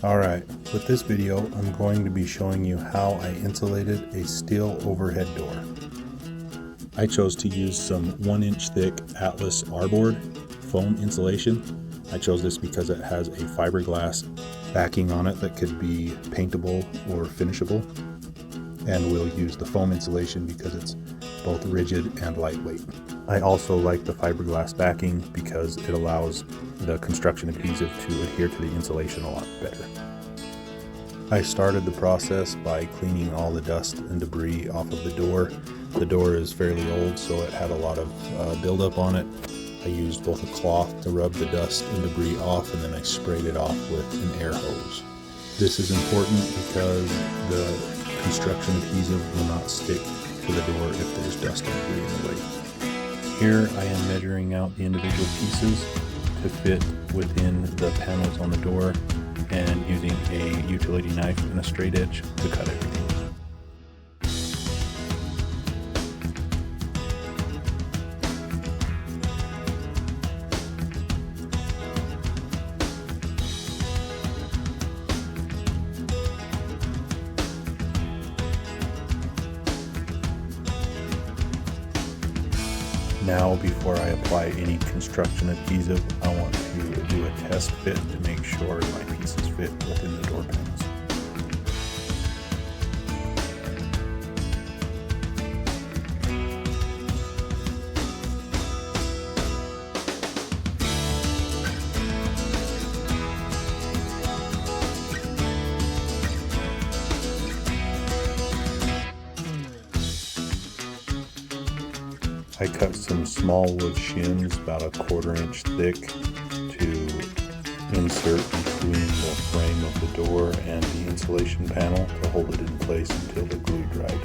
Alright, with this video I'm going to be showing you how I insulated a steel overhead door. I chose to use some 1-inch thick Atlas R-board foam insulation. I chose this because it has a fiberglass backing on it that could be paintable or finishable, and we'll use the foam insulation because it's both rigid and lightweight. I also like the fiberglass backing because it allows the construction adhesive to adhere to the insulation a lot better. I started the process by cleaning all the dust and debris off of the door. The door is fairly old, so it had a lot of buildup on it. I used both a cloth to rub the dust and debris off, and then I sprayed it off with an air hose. This is important because the construction adhesive will not stick to the door if there's dust and debris in the way. Here I am measuring out the individual pieces to fit within the panels on the door and using a utility knife and a straight edge to cut everything. Now, before I apply any construction adhesive, I want to do a test fit to make sure my pieces fit within the door panels. I cut some small wood shims about 1/4 inch thick to insert between the frame of the door and the insulation panel to hold it in place until the glue dried.